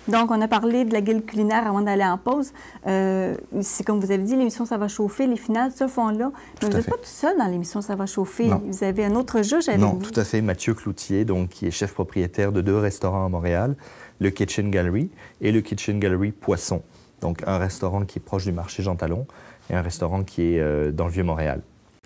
Donc, on a parlé de la guilde culinaire avant d'aller en pause. C'est comme vous avez dit, l'émission Ça va chauffer, les finales se font là. Mais vous n'êtes pas tout seul dans l'émission Ça va chauffer. Non. Vous avez un autre juge avec vous. Non, tout à fait. Mathieu Cloutier, donc, qui est chef propriétaire de 2 restaurants à Montréal, le Kitchen Gallery et le Kitchen Gallery Poisson. Donc, un restaurant qui est proche du marché Jean Talon et un restaurant qui est dans le Vieux-Montréal.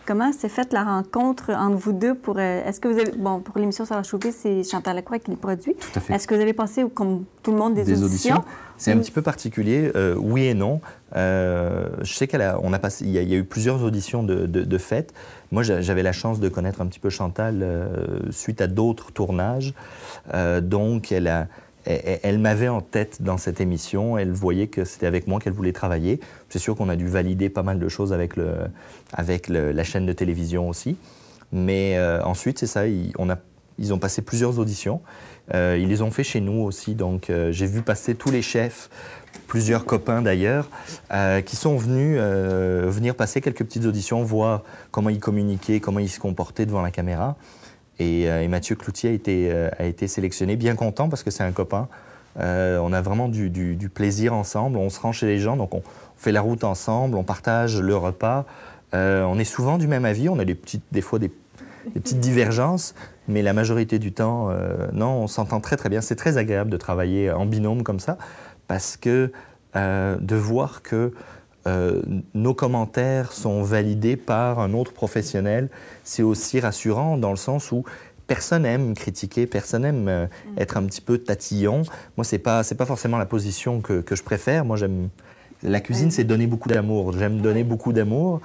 Comment s'est faite la rencontre entre vous deux pour... Est-ce que vous avez... Bon, pour l'émission Ça va chauffer, c'est Chantal Lacroix qui les produit. Tout à fait. Est-ce que vous avez passé, comme tout le monde, des auditions? C'est un petit peu particulier, oui et non. Je sais qu'il y a eu plusieurs auditions de fait. Moi, j'avais la chance de connaître un petit peu Chantal suite à d'autres tournages. Donc, elle m'avait en tête dans cette émission. Elle voyait que c'était avec moi qu'elle voulait travailler. C'est sûr qu'on a dû valider pas mal de choses avec la chaîne de télévision aussi. Mais ensuite, c'est ça, ils ont passé plusieurs auditions. Ils les ont fait chez nous aussi. Donc, j'ai vu passer tous les chefs, plusieurs copains d'ailleurs, qui sont venir passer quelques petites auditions, voir comment ils communiquaient, comment ils se comportaient devant la caméra. Et Mathieu Cloutier a été sélectionné, bien content parce que c'est un copain. On a vraiment du plaisir ensemble. On se rend chez les gens, donc on fait la route ensemble, on partage le repas. On est souvent du même avis. On a des fois des petites divergences, mais la majorité du temps, non, on s'entend très très bien. C'est très agréable de travailler en binôme comme ça parce que de voir que nos commentaires sont validés par un autre professionnel, c'est aussi rassurant dans le sens où personne n'aime critiquer, personne n'aime être un petit peu tatillon. Moi, c'est pas forcément la position que je préfère. Moi, j'aime... La cuisine, c'est donner beaucoup d'amour. J'aime donner beaucoup d'amour,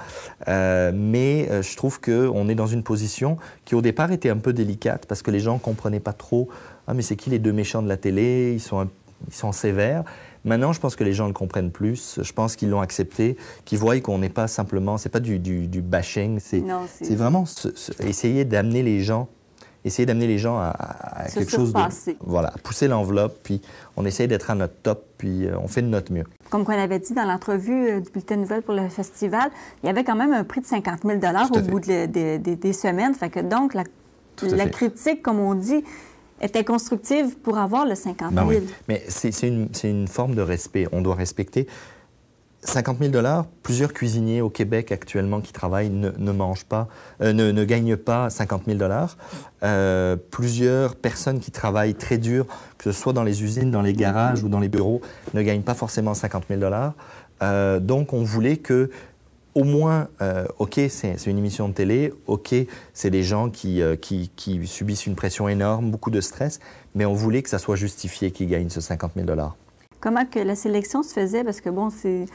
mais je trouve qu'on est dans une position qui, au départ, était un peu délicate parce que les gens ne comprenaient pas trop « Ah, mais c'est qui les 2 méchants de la télé? Ils sont sévères. » Maintenant, je pense que les gens le comprennent plus. Je pense qu'ils l'ont accepté, qu'ils voient qu'on n'est pas simplement... C'est pas du bashing, c'est vraiment essayer d'amener les gens... Essayer d'amener les gens à quelque chose de... Voilà, pousser l'enveloppe, puis on essaye d'être à notre top, puis on fait de notre mieux. Comme on avait dit dans l'entrevue du Bulletin de Nouvelles pour le festival, il y avait quand même un prix de 50 000 au bout des semaines. Fait que donc, la critique, comme on dit, était constructive pour avoir le 50 000. Ben oui. Mais c'est une forme de respect. On doit respecter... 50 000 $, plusieurs cuisiniers au Québec actuellement qui travaillent ne mangent pas, ne gagnent pas 50 000 $. Plusieurs personnes qui travaillent très dur, que ce soit dans les usines, dans les garages ou dans les bureaux, ne gagnent pas forcément 50 000 $. Donc, on voulait que, au moins, OK, c'est une émission de télé, OK, c'est des gens qui subissent une pression énorme, beaucoup de stress, mais on voulait que ça soit justifié qu'ils gagnent ce 50 000 $. Comment que la sélection se faisait? Parce que, bon, c'est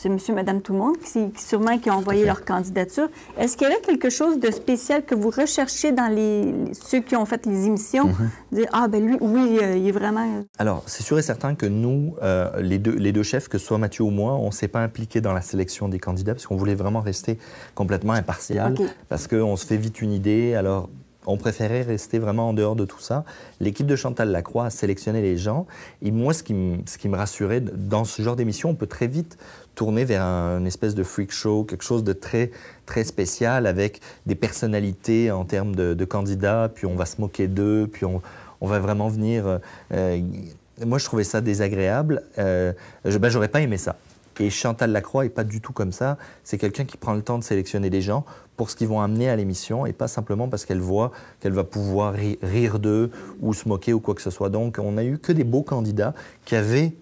monsieur, madame, tout le monde qui sûrement qui ont envoyé leur candidature. Est-ce qu'il y avait quelque chose de spécial que vous recherchez dans ceux qui ont fait les émissions? Dire, ah, ben lui, oui, il est vraiment... Alors, c'est sûr et certain que nous, les deux chefs, que ce soit Mathieu ou moi, on ne s'est pas impliqués dans la sélection des candidats parce qu'on voulait vraiment rester complètement impartial, parce qu'on se fait vite une idée. Alors, on préférait rester vraiment en dehors de tout ça. L'équipe de Chantal Lacroix a sélectionné les gens. Et moi, ce qui me rassurait, dans ce genre d'émission, on peut très vite tourner vers une espèce de freak show, quelque chose de très, très spécial avec des personnalités en termes de candidats, puis on va se moquer d'eux, puis on va vraiment venir... moi, je trouvais ça désagréable. J'aurais pas aimé ça. Et Chantal Lacroix n'est pas du tout comme ça. C'est quelqu'un qui prend le temps de sélectionner des gens pour ce qu'ils vont amener à l'émission et pas simplement parce qu'elle voit qu'elle va pouvoir rire d'eux ou se moquer ou quoi que ce soit. Donc, on n'a eu que des beaux candidats qui avaient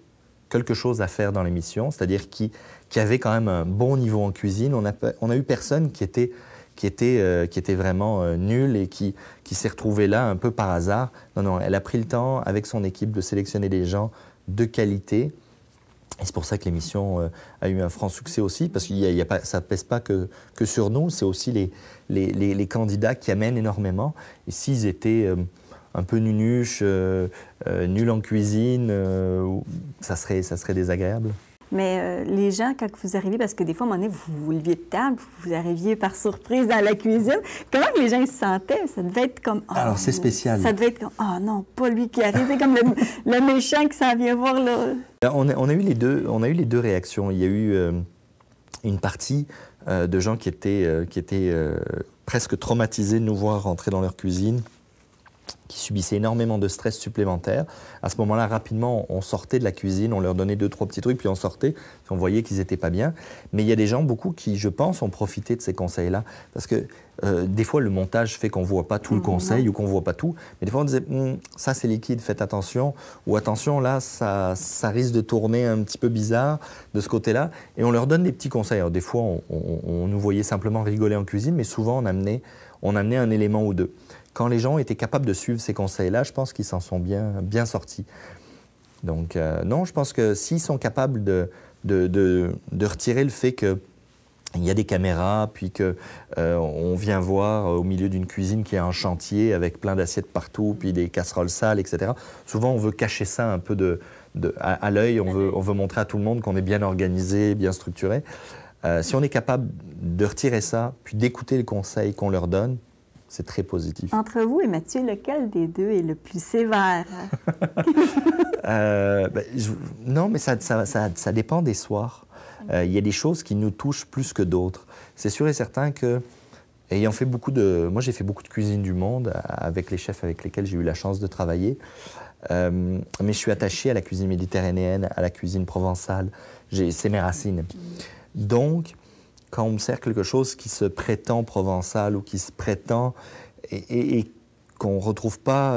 quelque chose à faire dans l'émission, c'est-à-dire qui avaient quand même un bon niveau en cuisine. On a eu personne qui était vraiment nul et qui s'est retrouvé là un peu par hasard. Non, elle a pris le temps avec son équipe de sélectionner des gens de qualité. Et c'est pour ça que l'émission a eu un franc succès aussi, parce que ça ne pèse pas que sur nous, c'est aussi les candidats qui amènent énormément. Et s'ils étaient un peu nunuches, nuls en cuisine, ça serait désagréable. Mais les gens, quand vous arrivez, parce que des fois, à un moment donné, vous vous leviez de table, vous arriviez par surprise dans la cuisine, comment les gens se sentaient? Ça devait être comme... Oh, alors, c'est spécial. Ça devait être comme, ah non, pas lui qui arrive. C'est comme le méchant qui s'en vient voir, là. On a eu les deux réactions. Il y a eu une partie de gens qui étaient presque traumatisés de nous voir rentrer dans leur cuisine, qui subissaient énormément de stress supplémentaire. À ce moment-là, rapidement, on sortait de la cuisine, on leur donnait 2-3 petits trucs, puis on sortait, on voyait qu'ils n'étaient pas bien. Mais il y a des gens, beaucoup, qui, je pense, ont profité de ces conseils-là. Parce que des fois, le montage fait qu'on ne voit pas tout le conseil ou qu'on ne voit pas tout. Mais des fois, on disait, ça c'est liquide, faites attention. Ou attention, là, ça risque de tourner un petit peu bizarre de ce côté-là. Et on leur donne des petits conseils. Alors, des fois, on nous voyait simplement rigoler en cuisine, mais souvent, on amenait un élément ou deux. Quand les gens étaient capables de suivre ces conseils-là, je pense qu'ils s'en sont bien sortis. Donc, non, je pense que s'ils sont capables de retirer le fait qu'il y a des caméras, puis qu'on vient voir au milieu d'une cuisine qui est en chantier avec plein d'assiettes partout, puis des casseroles sales, etc. Souvent, on veut cacher ça un peu à l'œil. On veut montrer à tout le monde qu'on est bien organisé, bien structuré. Si on est capable de retirer ça, puis d'écouter les conseils qu'on leur donne, c'est très positif. Entre vous et Mathieu, lequel des deux est le plus sévère? Non, mais ça dépend des soirs. Il y a des choses qui nous touchent plus que d'autres. C'est sûr et certain que, ayant fait moi, j'ai fait beaucoup de cuisine du monde avec les chefs avec lesquels j'ai eu la chance de travailler. Mais je suis attaché à la cuisine méditerranéenne, à la cuisine provençale. C'est mes racines. Donc, quand on me sert quelque chose qui se prétend provençal ou qui se prétend et qu'on ne retrouve pas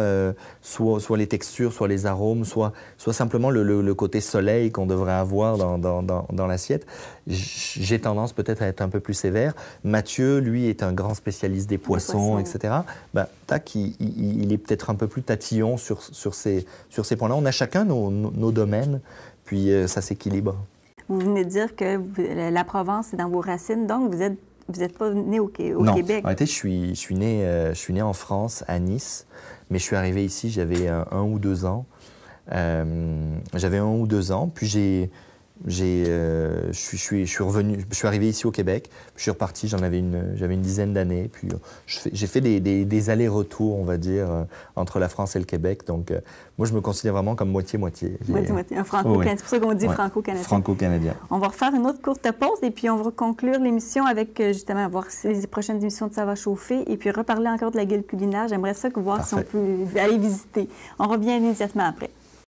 soit les textures, soit les arômes, soit simplement le côté soleil qu'on devrait avoir dans l'assiette, j'ai tendance peut-être à être un peu plus sévère. Mathieu, lui, est un grand spécialiste des poissons, etc. Il est peut-être un peu plus tatillon sur ces points-là. On a chacun nos domaines, puis ça s'équilibre. Vous venez de dire que la Provence, c'est dans vos racines, donc vous n'êtes pas né au Québec. En réalité, je suis né en France, à Nice, mais je suis arrivé ici, j'avais 1 ou 2 ans. Puis je suis arrivé ici au Québec, puis je suis reparti, j'avais une dizaine d'années, puis j'ai fait des allers-retours, on va dire, entre la France et le Québec. Donc, moi, je me considère vraiment comme moitié-moitié. Moitié-moitié, un franco-canadien. C'est pour ça qu'on dit franco-canadien. Franco-canadien. On va refaire une autre courte pause et puis on va conclure l'émission avec, justement, voir les prochaines émissions de Ça va chauffer et puis reparler encore de la guilde culinaire. J'aimerais ça voir si on peut aller visiter. On revient immédiatement après.